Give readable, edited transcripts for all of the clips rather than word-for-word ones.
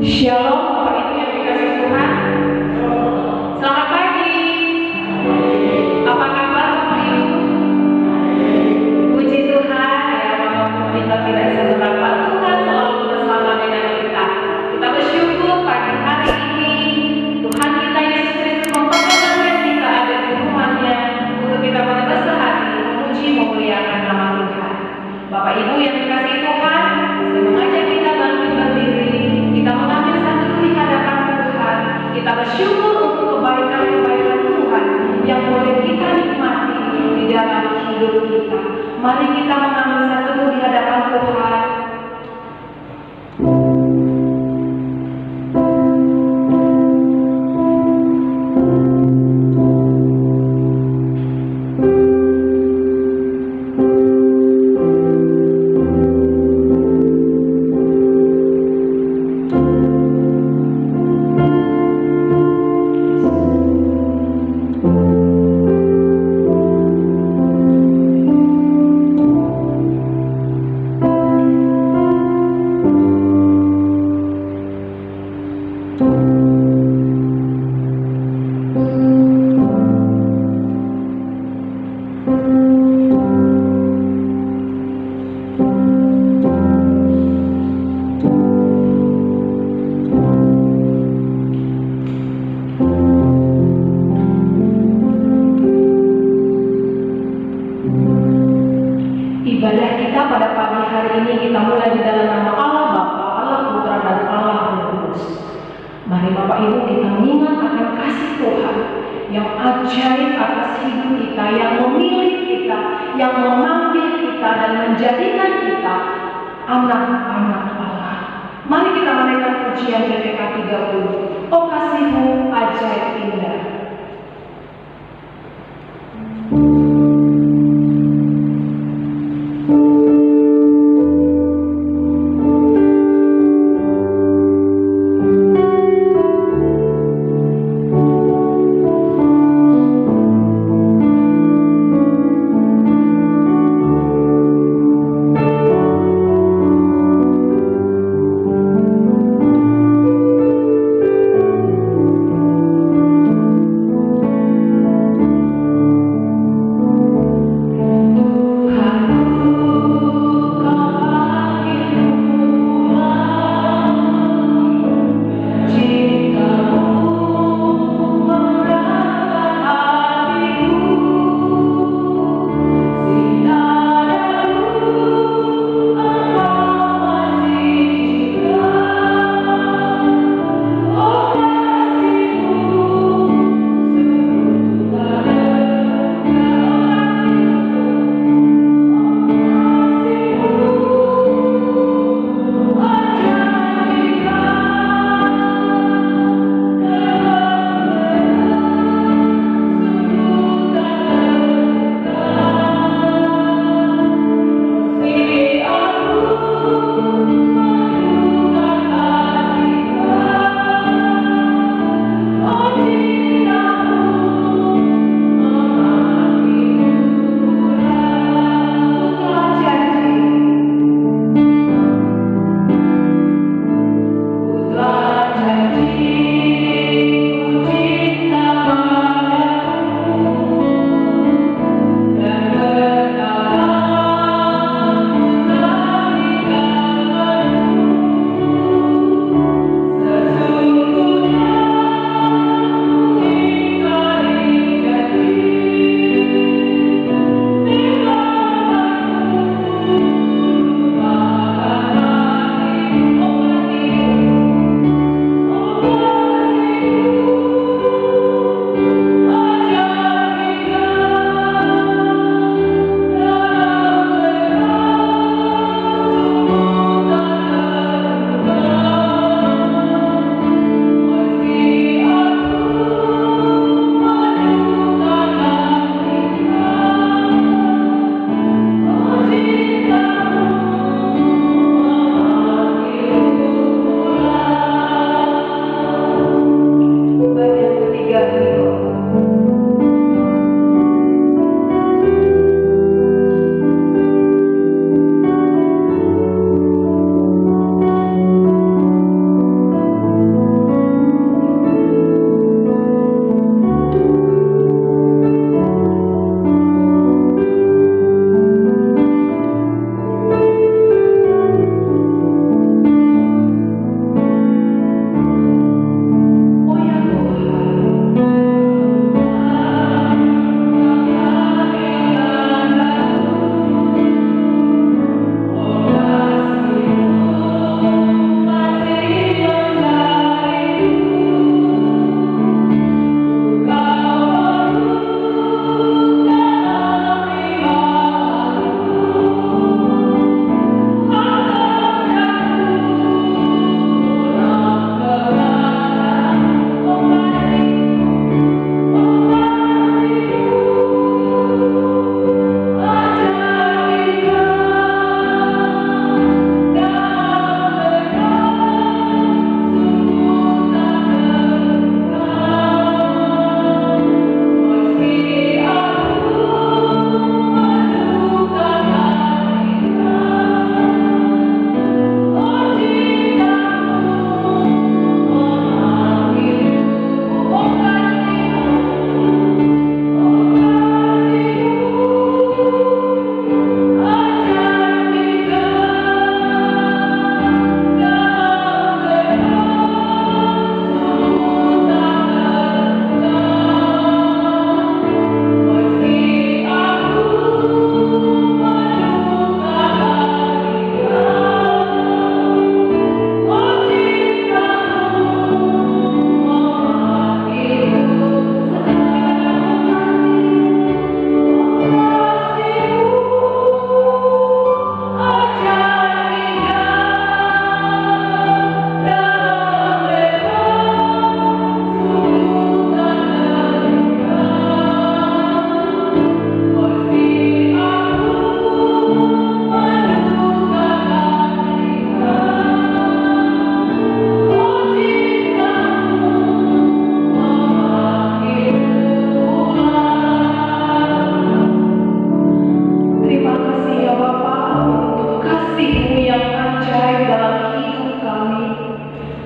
Shalom, Bapak Ibu yang dikasihi Tuhan. Selamat pagi. Apa kabar Bapak Ibu? Puji Tuhan ya, walaupun kita tidak seberapa, Tuhan selalu bersama dengan kita. Kita bersyukur pagi hari ini Tuhan kita Yesus Kristus memperkenankan kita ada di rumahnya untuk kita boleh bersehati memuji memuliakan nama Tuhan. Bapak Ibu yang dikasihi Tuhan, saya mengajak kita bangkit berdiri. Kita mengambil satu di hadapan Tuhan. Kita bersyukur untuk kebaikan-kebaikan Tuhan yang boleh kita nikmati di dalam hidup kita. Mari kita mengambil satu di hadapan Tuhan. Ibadah kita pada pagi hari ini kita mulai di dalam nama Allah Bapa, Allah Putra dan Allah Roh Kudus. Mari Bapak Ibu kita mengingat akan kasih Tuhan yang ajaib atas hidup kita, yang memilih kita, yang memanggil kita dan menjadikan kita anak-anak Allah. Mari kita menaikkan pujian PPK 30. Oh kasih-Mu ajaib indah.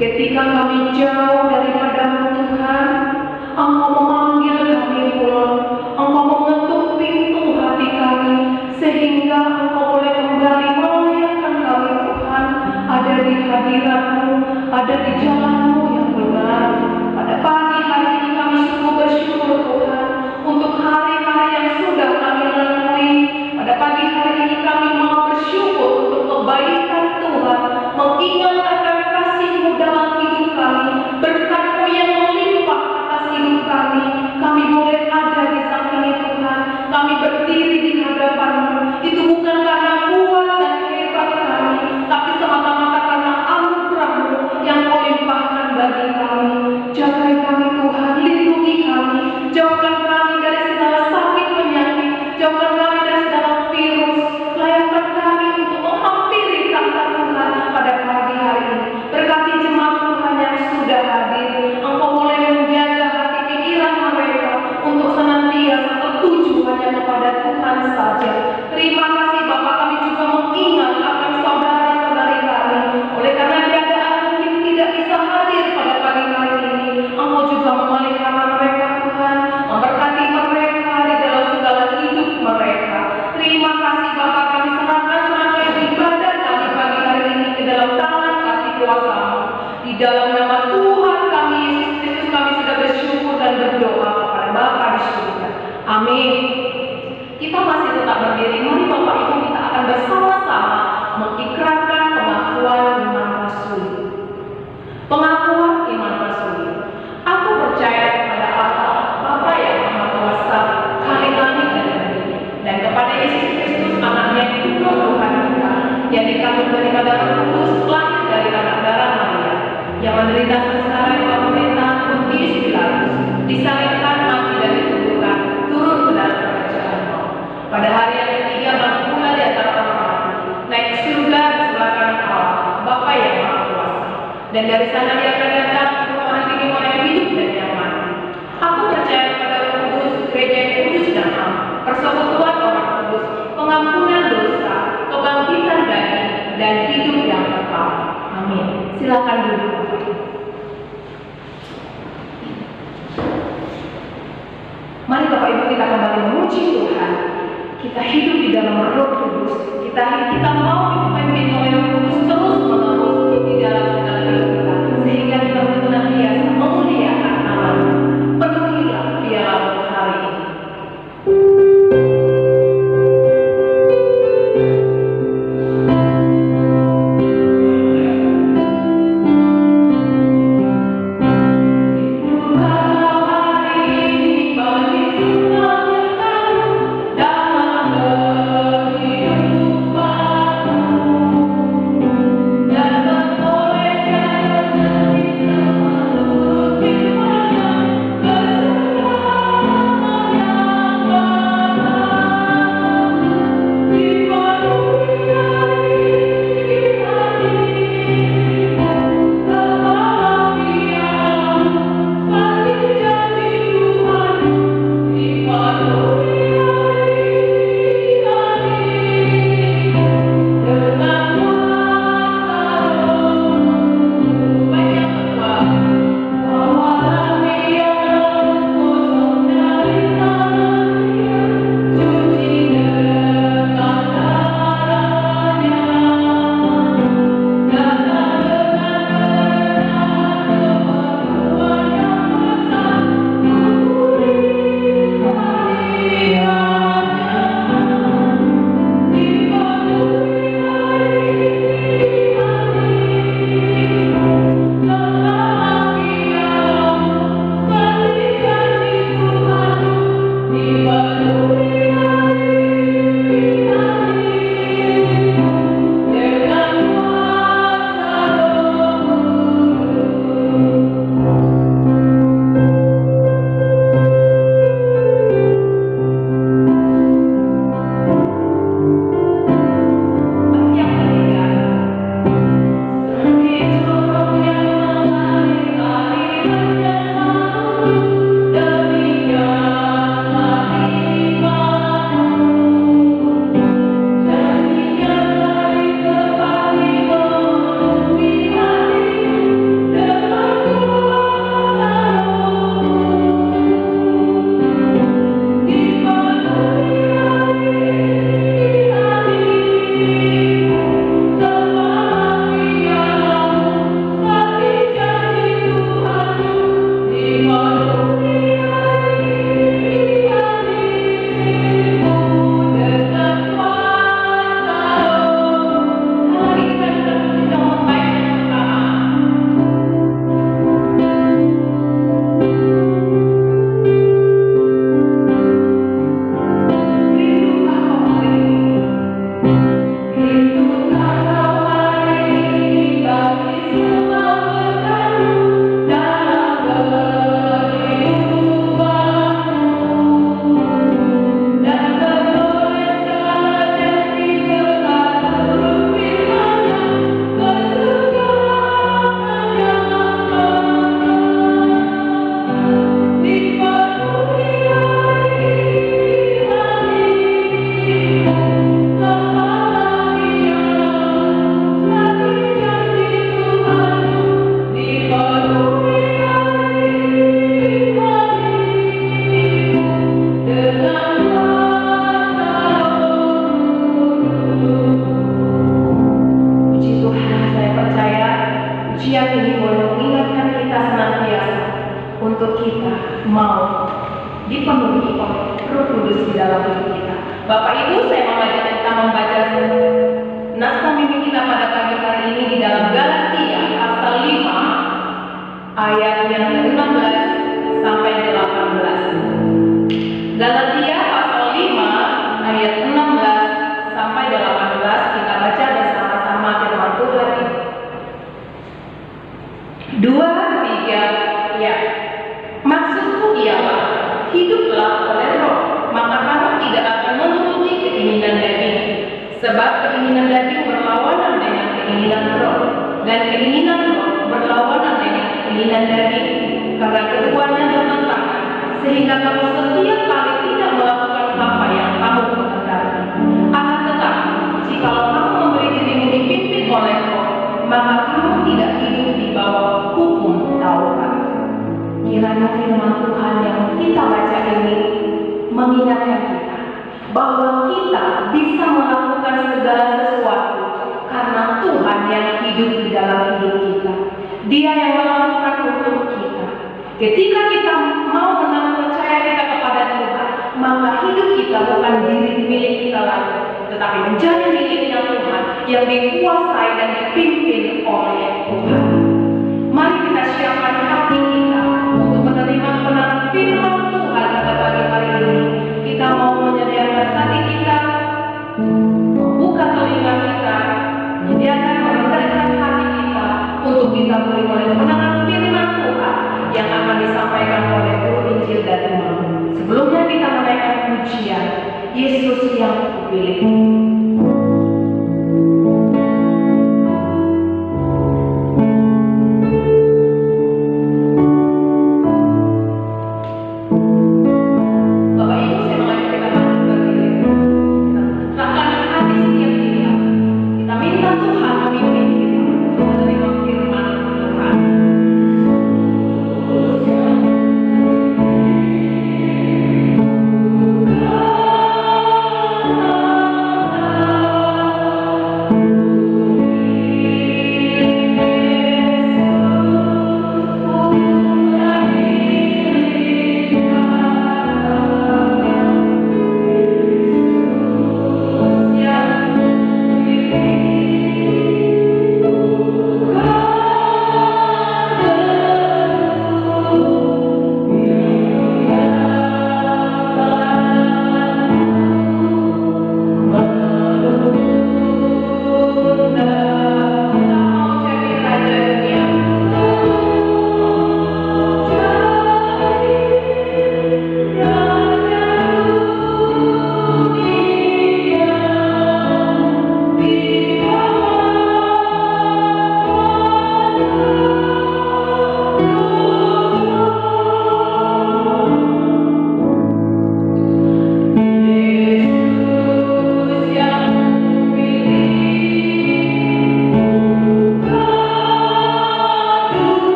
Ketika kami jauh daripada-Mu Tuhan, Engkau memanggil kami pulang. Engkau mengetuk pintu hati kami, sehingga Engkau boleh kembali melayakkan kami Tuhan, ada di hadirat-Mu, ada di jalan-Mu yang benar. Pada pagi hari ini kami sungguh bersyukur Tuhan, untuk hari-hari yang sudah kami lalui. Pada pagi hari ini kami mau bersyukur untuk kebaikan Tuhan, mengingat akan kasih-Mu dalam hidup kami, berkat-Mu yang melimpah atas hidup kami. Kami boleh ada di saat ini Tuhan, kami berdiri di hadapan-Mu. Itu bukan karena kuat dan hebat kami, tapi semata-mata karena anugerah-Mu yang Kau limpahkan bagi kami. Jagai kami Tuhan, lindungi kami, jauhkan kami dari segala sakit penyakit, jauhkan kami dari segala virus, layakkan kami untuk menghampiri tahta Tuhan pada pagi hari ini. Berkati jemaat Tuhan yang sudah hadir, Engkau boleh menjaga hati pikiran mereka untuk senantiasa tertuju hanya kepada Tuhan saja. Terima kasih Bapa, kami juga mengingat akan saudara-saudari kami. Oleh karena keadaan mungkin tidak bisa hadir pada pagi hari ini, Engkau juga memelihara mereka Tuhan, memberkati mereka di dalam segala hidup mereka. Terima kasih Bapa, kami serahkan serangkaian ibadah kami pagi hari ini ke dalam tangan kasih kuasa-Mu. Di dalam nama Tuhan kami Yesus Kristus kami sudah bersyukur dan berdoa kepada Bapa di surga. Amin. Kita masih tetap berdiri. Mari Bapak Ibu kita akan bersama-sama mengikrarkan pengakuan iman rasuli. Pengakuan iman rasuli. Aku percaya kepada Allah, Bapa yang Maha Kuasa, Khalik langit dan bumi, dan kepada Yesus Kristus, Anaknya yang tunggal Tuhan kita, yang dikandung daripada Roh Kudus, lahir dari anak darah Maria, yang menderita sengsara di bawah pemerintahan Pontius Pilatus, disalibkan, mati dan dikuburkan, turun ke dalam kerajaan maut. Pada hari yang ketiga bangkit pula di antara orang mati, naik ke surga di sebelah kanan Allah, Bapa yang Maha Kuasa, dan dari sana Dia akan datang untuk menghakimi orang yang hidup dan yang mati. Aku percaya kepada Roh Kudus, gereja yang kudus dan am, persekutuan orang kudus, pengampunan dosa, kebangkitan daging, dan hidup yang kekal. Amin. Silakan duduk. Mari Bapak Ibu kita kembali memuji Tuhan. Kita hidup di dalam Roh Kudus. Kita mau dipimpin oleh Roh Kudus terus menerus di dalam segala hidup kita, sehingga kita senantiasa memuliakan nama-Nya. Penuhilah dialog hari ini. Dalam kehidupanmu pujian ini boleh mengingatkan kita senantiasa untuk kita mau dipenuhi oleh Roh Kudus di dalam hidup kita. Bapak Ibu, saya mengajak kita membaca naskah mimpi kita pada pagi hari ini di dalam Galatia pasal 5 ayat yang ke-16 sampai 18. Galatia pasal 5 ayat 16 sampai 18, kita baca bersama-sama firman Tuhan ini. 2, 3, ya. Maksudku ialah, hiduplah oleh Roh, maka kamu tidak akan menuruti keinginan daging. Sebab keinginan daging berlawanan dengan keinginan Roh, dan keinginan Roh berlawanan dengan keinginan daging. Karena keduanya bertentangan, sehingga kamu setiap kali tidak melakukan apa yang kamu kehendaki. Akan tetapi, jikalau kamu memberi dirimu dipimpin oleh Roh, maka kamu tidak hidup di bawah hukum Taurat. Kiranya firman Tuhan yang kita baca ini mengingatkan kita bahwa kita bisa melakukan segala sesuatu karena Tuhan yang hidup di dalam hidup kita. Dia yang melakukan untuk kita. Ketika kita mau menaruh percaya kita kepada Tuhan, maka hidup kita bukan milik kita lagi, tetapi menjadi miliknya Tuhan yang dikuasai dan dipimpin oleh Tuhan. Mari kita siapkan hati kita untuk menerima kebenaran firman Tuhan pada pagi hari ini. Kita mau menyediakan hati kita, membuka telinga kita, menyediakan merendahkan hati kita untuk kita boleh kebenaran firman Tuhan yang akan disampaikan oleh guru Injil dan Imam. Sebelumnya kita menaikkan pujian Yesus yang kupilih. Oh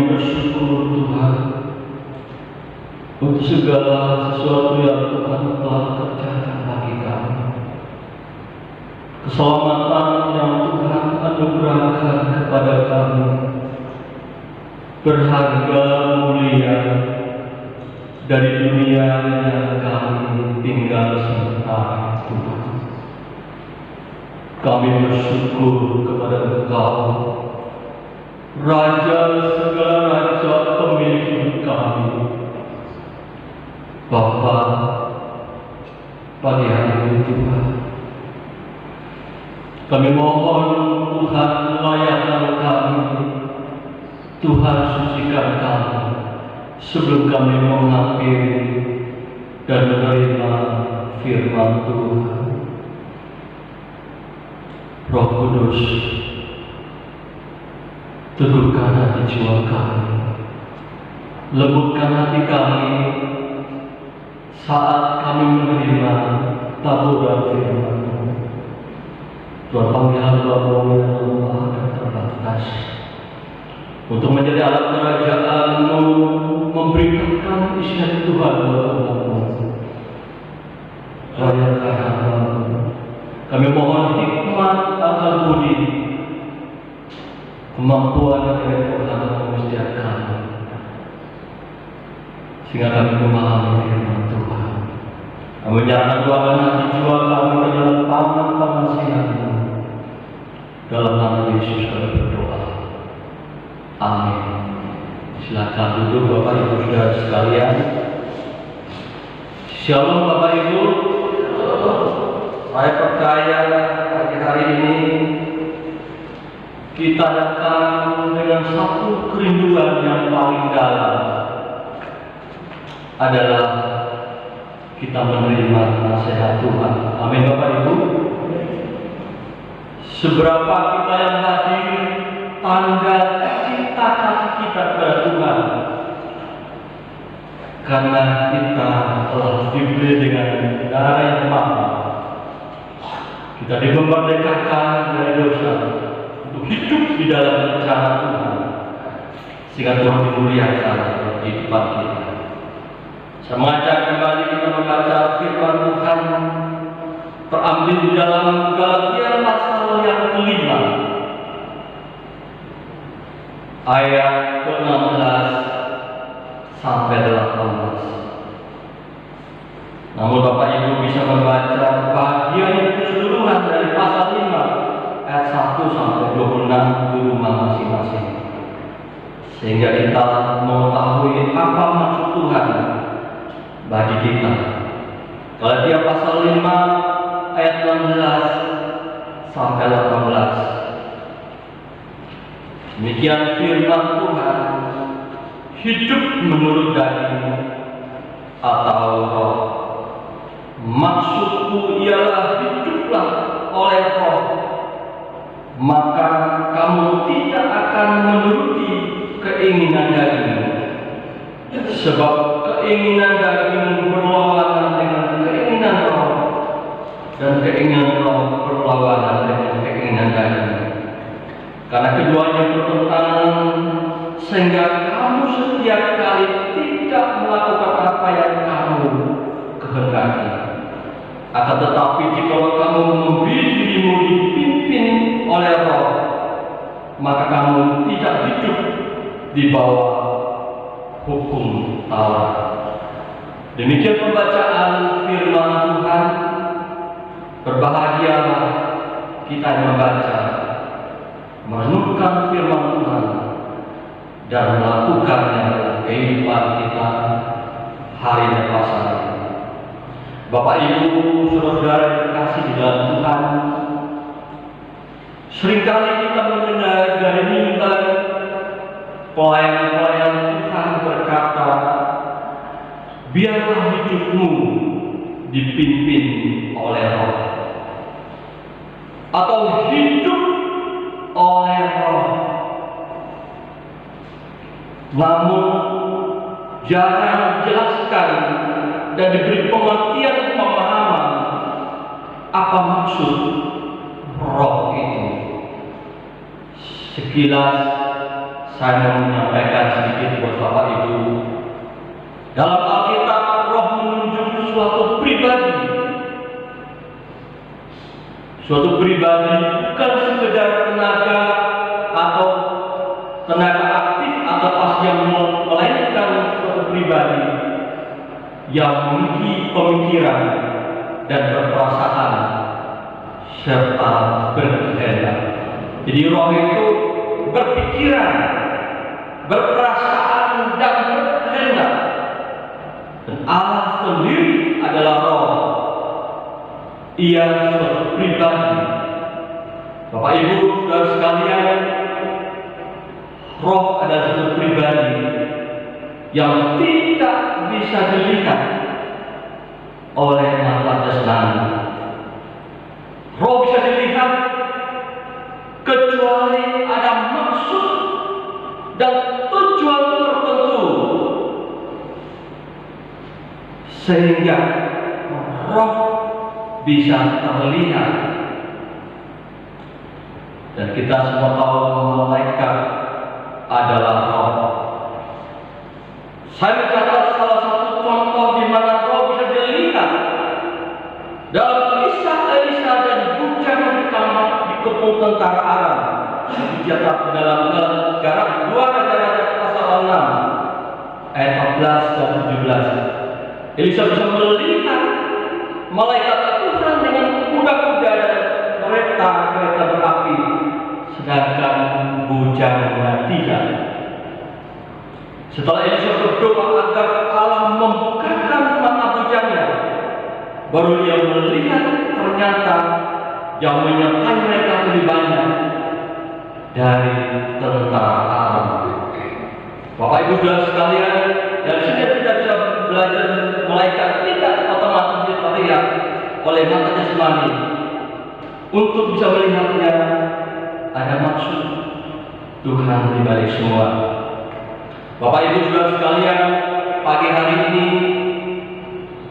bersyukur Tuhan untuk segala sesuatu yang Tuhan telah kerjakan bagi kami. Keselamatan yang Tuhan anugerahkan kepada kami berharga mulia dari dunia yang kami tinggal sementara Tuhan. Kami bersyukur kepada Engkau, Raja segala raja, pemilik hidup kami. Bapa, pagi hari ini Tuhan, kami mohon Tuhan layakkan kami, Tuhan sucikan kami sebelum kami mengakhiri dan menerima firman Tuhan. Roh Kudus, teguhkan hati jiwa kami, lembutkan hati kami saat kami menerima taburan firman-Mu. Tuhan, panggil hamba-Mu yang lemah dan terbatas untuk menjadi alat kerajaan-Mu, memberitakan isian Tuhan buat umat-Mu. Rayakan hamba-Mu. Kami mohon hikmat akal budi, kemampuan dari Tuhan menguasai kami, sehingga kami memahami firman Tuhan. Kami menyerahkan doakan hati jiwa kami ke dalam tangan pengasihan-Mu. Dalam nama Yesus kami berdoa. Amin. Silakan duduk Bapak Ibu Saudara sekalian. Shalom Bapak Ibu. Saya percaya pagi hari ini kita datang dengan satu kerinduan yang paling dalam, adalah kita menerima nasihat Tuhan. Amin Bapak Ibu. Seberapa kita yang hadir, tanda cinta kasih kita kepada Tuhan, karena kita telah dibeli dengan darah yang mahal. Kita dimerdekakan dari dosa untuk hidup di dalam rencana Tuhan, sehingga Tuhan dimuliakan dalam kehidupan kita. Saya mengajak kembali kita membaca firman Tuhan terambil di dalam Galatia pasal yang kelima, ayat ke-16 sampai 18. Namun Bapak Ibu bisa membaca bagian keseluruhan dari pasal 5 ayat 1 sampai 26 di rumah masing-masing, sehingga kita mengetahui apa maksud Tuhan bagi kita. Galatia pasal 5 ayat 16 sampai 18. Demikian firman Tuhan. Hidup menurut daging atau roh. Maksudku ialah hiduplah oleh roh, maka kamu tidak akan menuruti keinginan daging. Sebab keinginan daging berlawanan dengan keinginan roh, dan keinginan roh berlawanan dengan keinginan daging. Karena keduanya bertentangan, sehingga kamu setiap kali tidak melakukan apa yang kamu kehendaki. Akan tetapi jika kamu memilih dirimu dipimpin oleh roh, maka kamu tidak hidup di bawah hukum Taurat. Demikian pembacaan firman Tuhan. Berbahagialah kita yang membaca, merenungkan firman Tuhan, dan melakukannya dalam kehidupan kita hari lepas hari. Bapak Ibu, saudara yang terkasih di dalam Tuhan, seringkali kita mendengar dari mimbar pelayan-pelayan Tuhan berkata, biarlah hidupmu dipimpin oleh roh, atau hidup oleh roh. Namun jarang dijelaskan dan diberi pengertian pemahaman apa maksud roh itu. Sekilas saya mau menyampaikan sedikit buat Bapak Ibu. Dalam Alkitab, Roh menunjuk suatu pribadi. Suatu pribadi bukan sekedar tenaga atau tenaga aktif atau pas yang melainkan suatu pribadi yang memiliki pemikiran dan berperasaan serta berkehendak. Jadi roh itu berpikiran, berperasaan dan berkehendak. Dan Allah sendiri adalah roh. Ia suatu pribadi. Bapak Ibu, saudara sekalian, roh adalah suatu pribadi yang tidak bisa dilihat oleh mata jasmani. Roh bisa dilihat kecuali ada maksud dan tujuan tertentu, sehingga roh bisa terlihat. Dan kita semua tahu malaikat adalah roh. Saya mencatat salah satu contoh di mana roh bisa dilihat dalam kisah Elisa dan bujang di kebun tentara Aram. Dicatat dalam Garap 2 Raja-Raja pasal 6 ayat 14 dan 17. Elisa bisa melihat malaikat Tuhan dengan kuda-kuda dan kereta berapi, sedangkan bujangnya tidak. Setelah Elisa berdoa agar Allah membukakan mata bujangnya, baru dia melihat ternyata yang menyertai mereka lebih banyak dari tentara Aram. Bapak Ibu saudara sekalian, dari sini kita bisa belajar malaikat tidak otomatis terlihat oleh mata jasmani. Untuk bisa melihatnya, ada maksud Tuhan di balik semua. Bapak Ibu saudara sekalian, pagi hari ini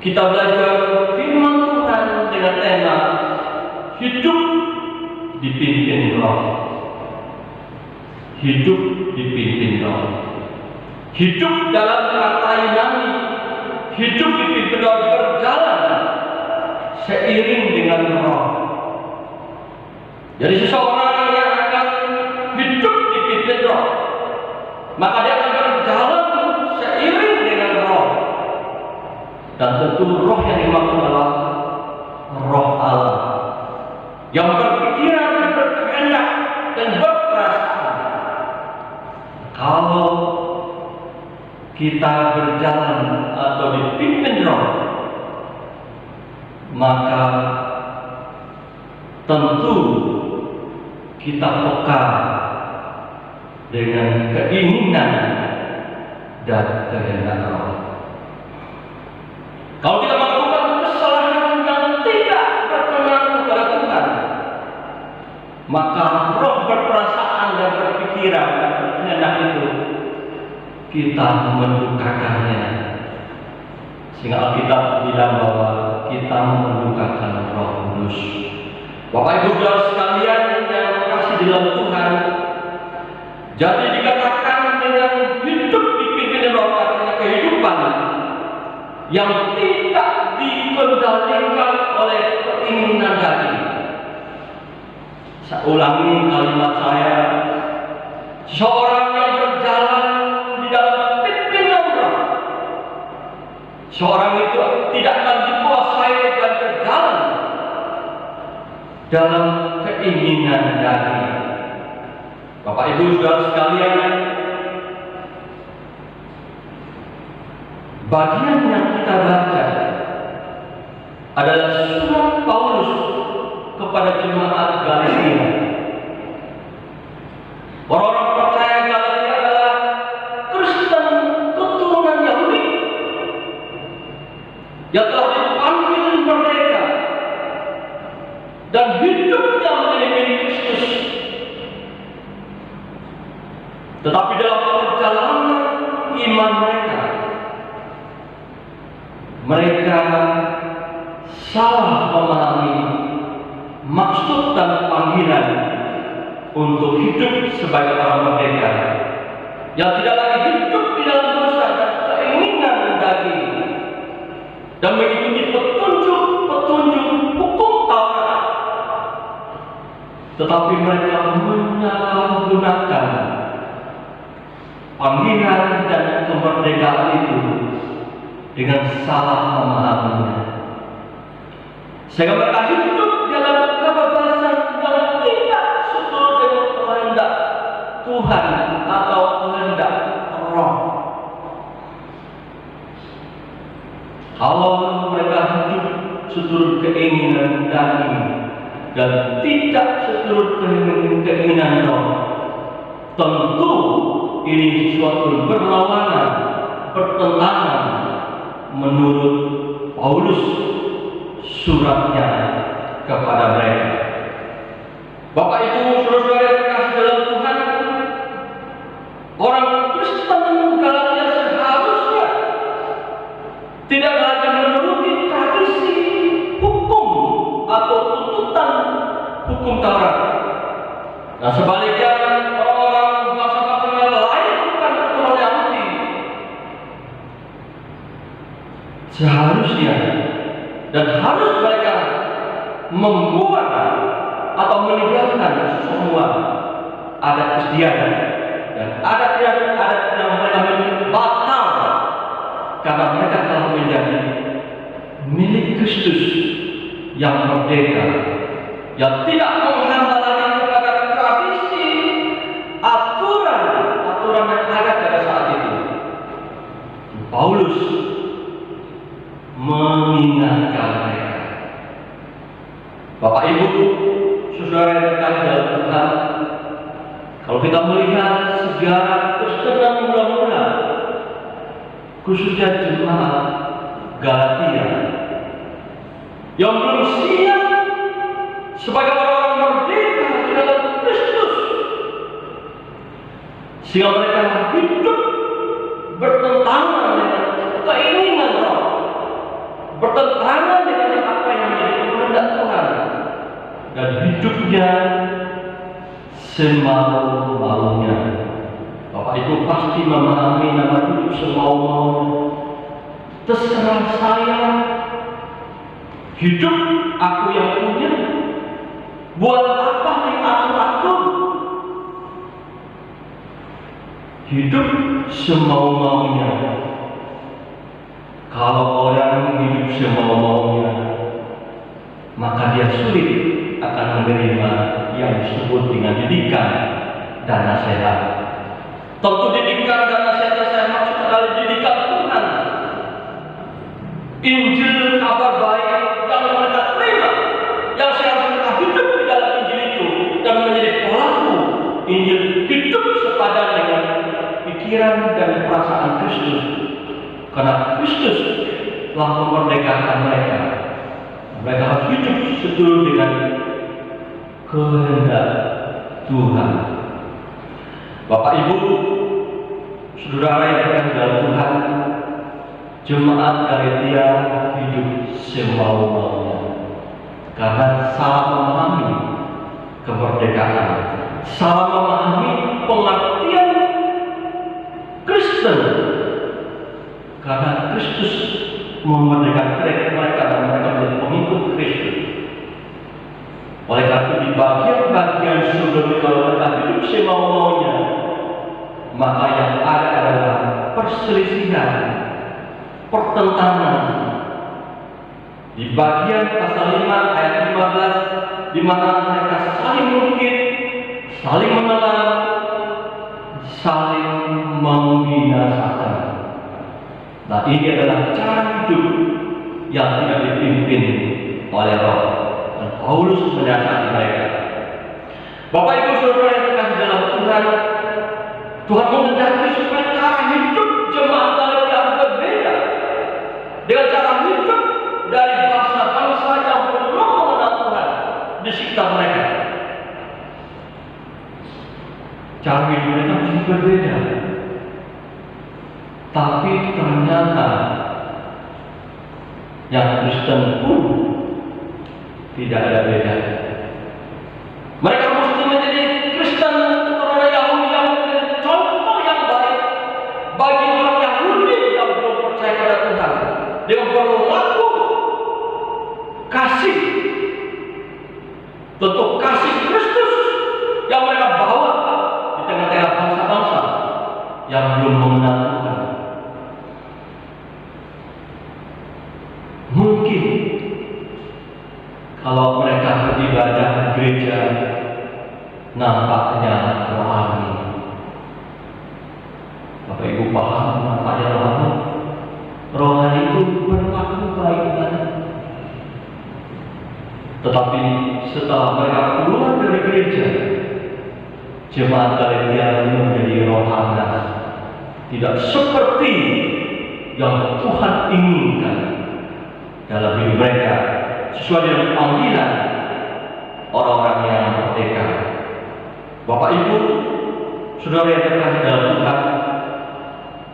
kita belajar firman Tuhan dengan tema hidup dipimpin roh. Hidup dipimpin roh. Hidup dalam kata nami, hidup dipimpin roh, berjalan seiring dengan roh. Jadi seseorang yang akan hidup dipimpin roh, maka dia akan berjalan seiring dengan roh. Dan tentu roh yang dimaksud adalah roh Allah yang berpikiran, berkehendak dan berperasaan. Kalau kita berjalan atau dipimpin roh, maka tentu kita peka dengan keinginan dan kehendak roh. Kalau kita melakukan kesalahan yang tidak berkenan kepada Tuhan, maka roh berperasaan dan berpikiran dan kehendak itu kita mendukakannya. Sehingga Alkitab bilang bahwa kita mendukakan Roh Kudus. Bapak Ibu saudara sekalian yang kasih di dalam Tuhan, jadi dikatakan dengan hidup dipimpin roh, artinya kehidupan yang tidak dikendalikan oleh keinginan daging. Saya ulangi kalimat saya, seorang yang berjalan di dalam pimpinan roh, seorang itu tidak akan dikuasai dan berjalan dalam keinginan daging. Bapak Ibu saudara sekalian, bagian yang kita baca adalah surat Paulus kepada jemaat Galatia. Orang-orang percaya Galatia adalah Kristen keturunan Yahudi yang telah dipanggil merdeka dan hidupnya menjadi milik Kristus. Tetapi dalam perjalanan iman mereka salah memahami maksud dan panggilan untuk hidup sebagai orang merdeka yang tidak lagi hidup di dalam dosa dan keinginan daging, dan mengikuti petunjuk-petunjuk hukum Taurat, tetapi mereka menyalahgunakan panggilan dan kemerdekaan itu dengan salah memahaminya, sehingga mereka hidup dalam kebebasan yang tidak sesuai dengan kehendak Tuhan atau kehendak Roh. Kalau mereka hidup seturut keinginan daging dan tidak seturut keinginan Roh, tentu ini sesuatu berlawanan, bertentangan menurut Paulus suratnya kepada mereka. Bapak Ibu saudara yang terkasih dalam Tuhan, orang Kristen Galatia seharusnya tidak lagi menuruti tradisi hukum atau tuntutan hukum Taurat. Nah, sebaliknya orang-orang bangsa-bangsa yang lain bukan orang Yahudi seharusnya dan harus mereka membuat atau meninggalkan semua adat istiadat dan adat yang mereka batal, karena mereka telah menjadi milik Kristus yang merdeka, yang tidak menghambat lagi kepada tradisi aturan yang ada pada saat itu. Paulus mengingatkan mereka. Bapak Ibu saudara yang terkasih dalam Tuhan, kalau kita melihat sejarah Kristen mula-mula, khususnya jemaat Galatia yang belum siap sebagai orang merdeka di dalam Kristus, sehingga mereka hidup bertentangan dengan keinginan Roh, bertentangan dengan apa yang menjadi kehendak Tuhan, dan hidupnya semau-maunya. Bapak Ibu pasti memahami nama hidup semau-maunya. Terserah saya, hidup aku yang punya, buat apa diatur-atur? Hidup semau-maunya. Kalau orang hidup semau-maunya, maka dia sulit akan menerima yang disebut dengan didikan dan nasihat. Tentu didikan dan nasihat saya maksud adalah didikan Tuhan, Injil kabar baik yang mereka terima, yang seharusnya mereka hidup di dalam Injil itu dan menjadi pelaku Injil, hidup sepadan dengan pikiran dan perasaan Kristus, karena Kristus telah memerdekakan mereka. Mereka harus hidup seturut dengan kehendak Tuhan. Bapak Ibu saudara yang terkasih dalam Tuhan, jemaat Galatia hidup semau-maunya karena salah memahami kemerdekaan, salah memahami pengertian Kristen, karena Kristus memerdekakan mereka dan mereka menjadi pengikut Kristus. Oleh karena itu di bagian-bagian sebelum mereka hidup semau-maunya, maka yang ada adalah perselisihan, pertentangan. Di bagian pasal 5 ayat 15, di mana mereka saling mengungkit, saling menelan, saling membinasakan. Nah, ini adalah cara hidup yang tidak dipimpin oleh Roh, dan Paulus menasihati mereka. Bapak Ibu saudara yang terkasih dalam Tuhan, Tuhan menghendaki supaya cara hidup jemaat Galatia berbeda dengan cara hidup dari bangsa-bangsa yang belum mengenal Tuhan di sekitar mereka. Cara hidup mereka mesti berbeda. Tapi ternyata yang Kristen pun tidak ada beda. Mereka mesti menjadi Kristen keturunan Yahudi yang menjadi contoh yang baik kasih. Tentu kasih Kristus yang mereka bawa di tengah-tengah bangsa-bangsa yang belum mengenal Tuhan. Mungkin kalau mereka beribadah di gereja nampaknya rohani. Bapak Ibu paham nampaknya rohani? Rohani itu berlaku baik banget. Tetapi setelah mereka keluar dari gereja, jemaat Galatia menjadi rohani, tidak seperti yang Tuhan inginkan dalam hidup mereka, sesuai dengan panggilan orang-orang yang merdeka. Bapak Ibu, saudara yang terkasih dalam Tuhan,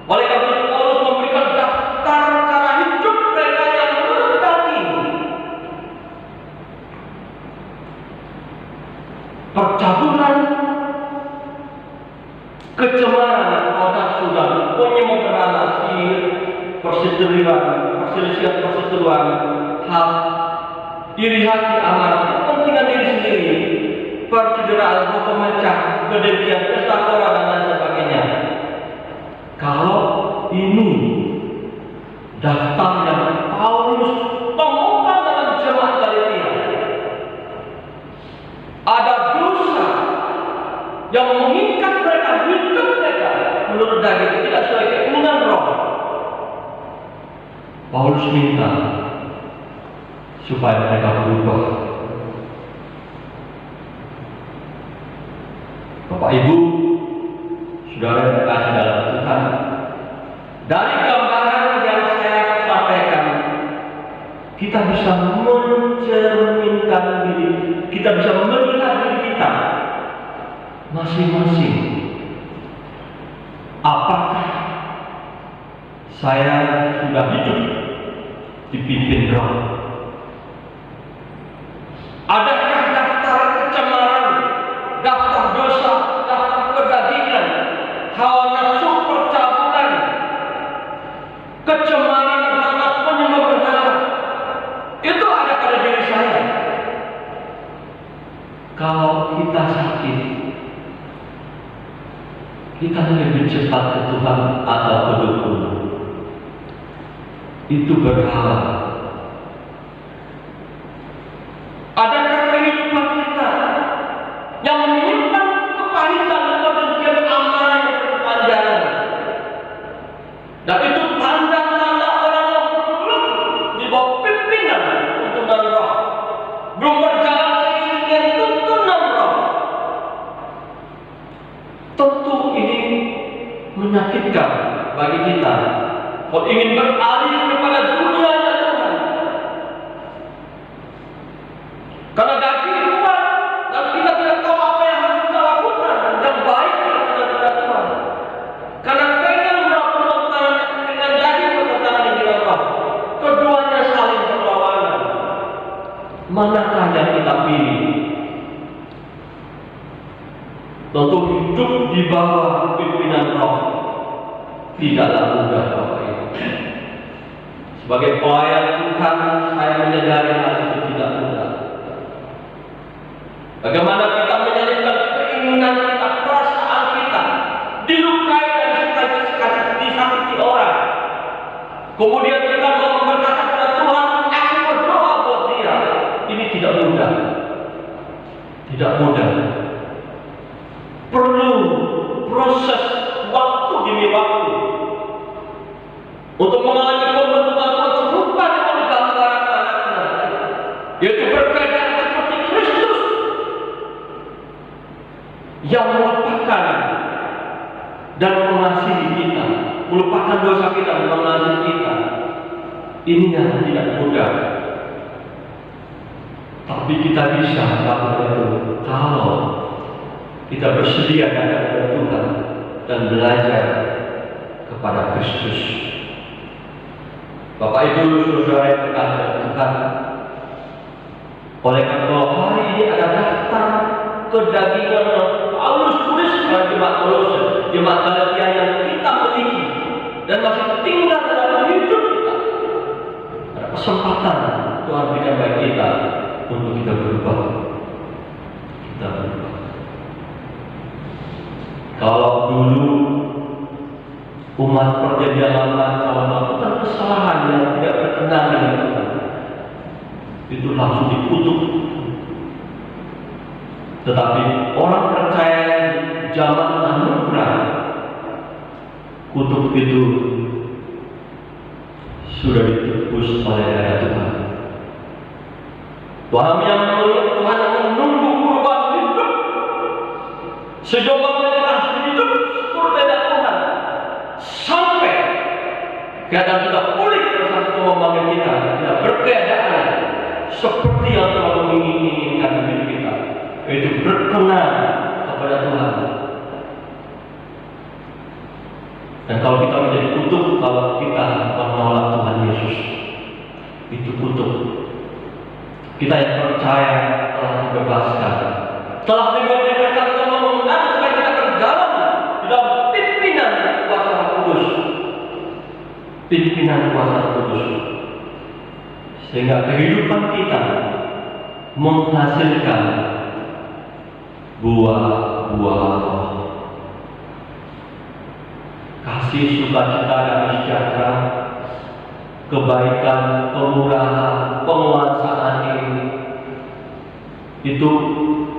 oleh karena itu Paulus memberikan daftar cara hidup mereka yang menurut daging. Percabulan, kecemaran, nafsu dan penyempurnaan, sihir, perselisihan, perseteruan, hal iri hati, amarah, kepentingan diri sendiri, percederaan, pemecah, kedengkian, kestakoran dan lain sebagainya. Kalau ini daftar yang Paulus temukan dalam jemaat Galatia, ada dosa yang mengikat mereka, hidup mereka menurut daging, tidak sesuai keinginan roh. Paulus minta supaya mereka berubah. Bapak Ibu, saudara yang terkasih dalam Tuhan, dari gambaran yang saya sampaikan, kita bisa mencerminkan diri, kita bisa melihat diri kita masing-masing. Apakah saya sudah hidup dipimpin roh? Adakah daftar kecemaran, daftar dosa, daftar kedagingan, hawa nafsu, percabulan, kecemaran karena penyembah berhala, itu ada pada diri saya? Kalau kita sakit, kita lebih cepat ke Tuhan atau ke dukun? Itu berhala. Adakah kehidupan kita yang menyimpan kepahitan, kebencian, amarah yang berkepanjangan? Dan itu tanda-tanda orang yang belum di bawah pimpinan tuntunan roh, belum berjalan seiring dengan tuntunan roh. Tentu ini menyakitkan bagi kita kalau ingin beralih kepada dunia Tuhan. Karena daging kuat dan kita tidak tahu apa yang harus kita lakukan yang baik kepada Tuhan. Karena pengen bertentangan dengan daging, bertentangan dengan roh. Keduanya saling berlawanan. Manakah yang kita pilih? Tentu hidup di bawah pimpinan roh tidaklah mudah, Bapak Ibu. Sebagai pelayan Tuhan, saya menyadari hal itu tidak mudah. Bagaimana kita menyalipkan keinginan kita, perasaan kita, dilukai dan disakiti orang. Kemudian kita mau berkata kepada Tuhan, aku berdoa buat dia. Ini tidak mudah. Tidak mudah. Perlu proses waktu demi waktu untuk mengalami pembentukan serupa dengan gambaran anaknya, yaitu berkeadaan seperti Kristus yang melupakan dan mengasihi kita, melupakan dosa kita dan mengasihi kita. Ini yang tidak mudah, tapi kita bisa melakukan itu kalau kita bersedia datang kepada Tuhan dan belajar kepada Kristus. Bapak Ibu saudara yang terkasih Tuhan, oleh karena hari ini ada daftar kedagingan yang Paulus tulis pada jemaat Kolose, jemaat Galatia yang kita miliki dan masih tinggal dalam hidup kita. Ada kesempatan Tuhan berikan bagi kita untuk kita berubah. Kita berubah. Kalau dulu umat perjanjian lama kalau melakukan kesalahan yang tidak berkenan dengan Tuhan, itu langsung dikutuk. Tetapi orang percaya zaman anugerah, kutuk itu sudah ditebus oleh darah Tuhan. Tuhan yang menunggu kurban hidup sejauh mana hidup berbeda Tuhan sampai keadaan kita pulih bersama Tuhan memanggil kita berkeadaan seperti yang Tuhan menginginkan hidup kita, yaitu berkenan kepada Tuhan. Dan kalau kita menjadi kutuk, kalau kita menolak Tuhan Yesus, itu kutuk. Kita yang percaya telah dibebaskan, telah dibebaskan Tuhan mengundang supaya kita berjalan di dalam pimpinan kuasa Roh Kudus, pimpinan kuasa Roh Kudus, sehingga kehidupan kita menghasilkan buah-buah roh. Kasih, sukacita, damai sejahtera, kebaikan, kemurahan, penguasaan ini. Itu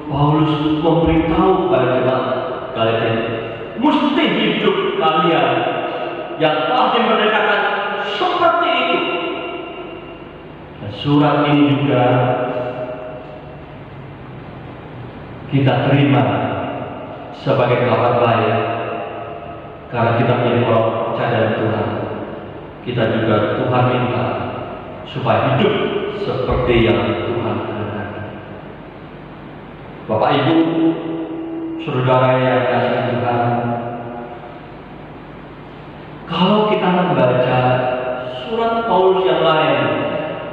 Paulus memberitahu pada jemaat Galatia, mesti hidup kalian yang telah dimerdekakan seperti itu. Dan surat ini juga kita terima sebagai kabar baik. Karena kita menjadi orang percaya Tuhan, kita juga Tuhan minta supaya hidup seperti yang Tuhan kehendaki. Bapak Ibu, saudara yang kasih Tuhan, kalau kita membaca surat Paulus yang lain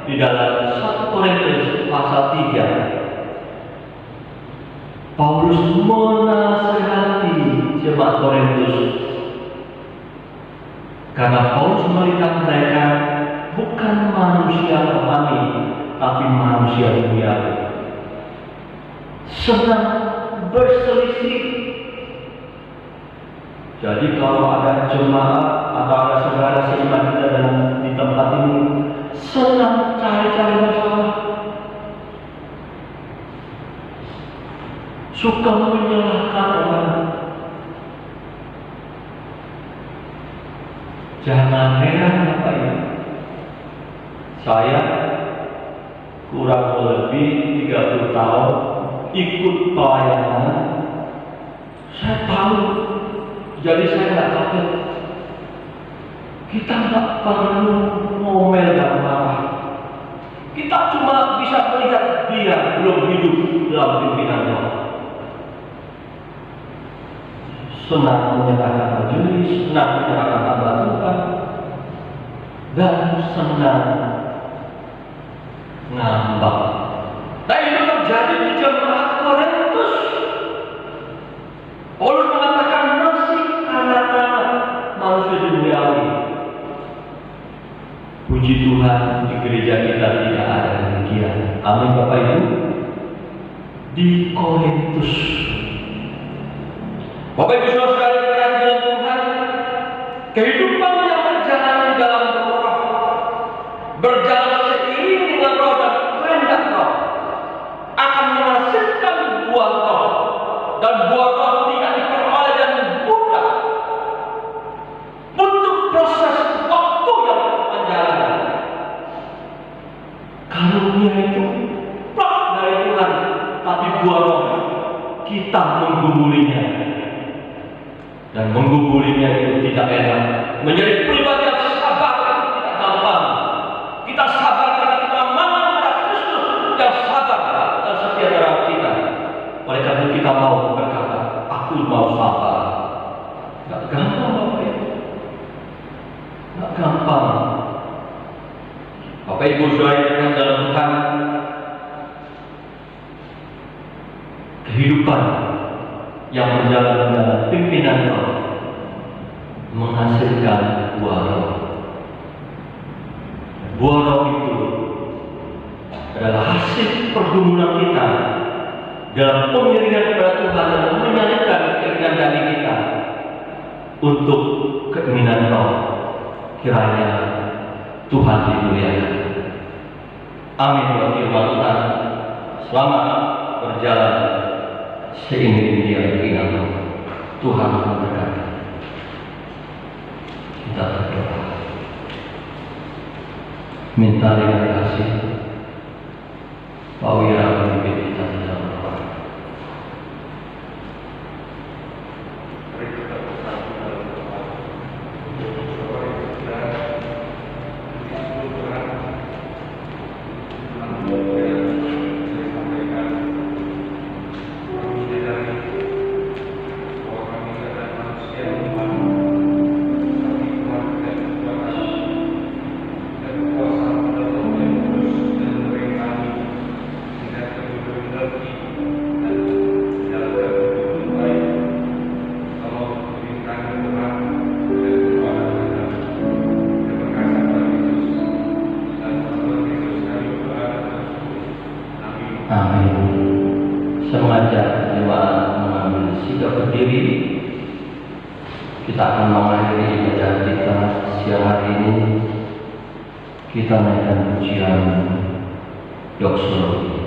di dalam 1 Korintus pasal 3, Paulus menasihati jemaat Korintus. Karena Paulus melihat mereka bukan manusia rohani, tapi manusia duniawi, senang berselisih. Jadi kalau ada jemaat atau ada saudara seiman kita di tempat ini senang cari-cari masalah, suka menyalahkan orang. Jangan heran Bapak Ibu, saya kurang lebih 30 tahun ikut pelayanan, saya tahu, jadi saya nggak takut. Kita nggak perlu ngomel dan marah. Kita cuma bisa melihat dia belum hidup dalam pimpinan Tuhan. Senang menyerahkan majelis, senang menyerahkan hamba Tuhan, dan senang ngambak. Nah, itu terjadi di jemaat Korintus. Paulus mengatakan masih anak-anak manusia duniawi. Puji Tuhan, di gereja kita tidak ada demikian. Amin Bapak Ibu. Di Korintus, Bapak Ibu Saudara yang dalam Tuhan, kehidupan yang berjalan di dalam Roh, berjalan seiring dengan Roh dan kehendak Roh, akan menghasilkan buah Roh, dan buah Roh tidak diperoleh dan mudah. Butuh proses waktu yang berkepanjangan. Karunia itu plak dari Tuhan, tapi buah Roh kita menggubulinya. Dan menggubulinya itu tidak enak. Menjadi pribadi yang sabar itu tidak gampang. Kita sabar karena kita mengenal pada Kristus yang sabar dan setia dalam kita. Oleh karena kita mau berkata, aku mau sabar. Tidak gampang Bapak Ibu. Tidak gampang. Bapak Ibu Saudara yang dalam Tuhan, kehidupan yang berjalan dalam pimpinan Roh menghasilkan buah Roh. Buah Roh itu adalah hasil pergumulan kita dalam pengiringan kepada Tuhan dan menyalipkan keinginan daging kita untuk keinginan Roh, kiranya Tuhan dimuliakan. Amin. Buat firman Tuhan, selamat berjalan seiring dia keinginan Tuhan memberkati. Kita berdoa. Minta dengan kasih Pak Wira memimpin kita dalam doa. Mari kita bersatu dalam doa. Amin. Saya mengajak jemaat mengambil sikap berdiri. Kita akan mengakhiri ibadah kita siang hari ini. Kita naikkan pujian doksologi.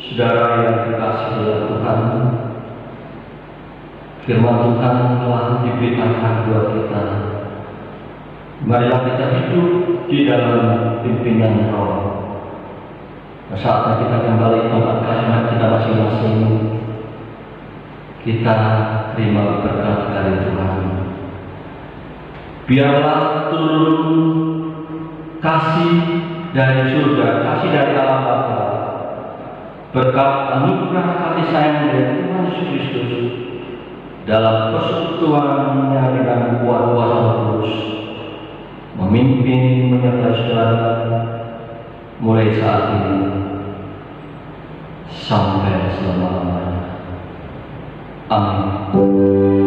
Saudara yang dikasihi oleh Tuhan, firman Tuhan telah diberitakan buat kita. Marilah kita hidup di dalam pimpinan Roh. Saatnya kita kembali ke tempat kediaman kita masing-masing. Kita terima berkat dari Tuhan. Biarlah turun kasih dari surga, kasih dari Allah Bapa, berkat anugerah kasih sayang dari Tuhan Yesus Kristus dalam persekutuannya dengan kuasa Roh Kudus memimpin menyertai saudara mulai saat ini sampai selama-lamanya. Amin.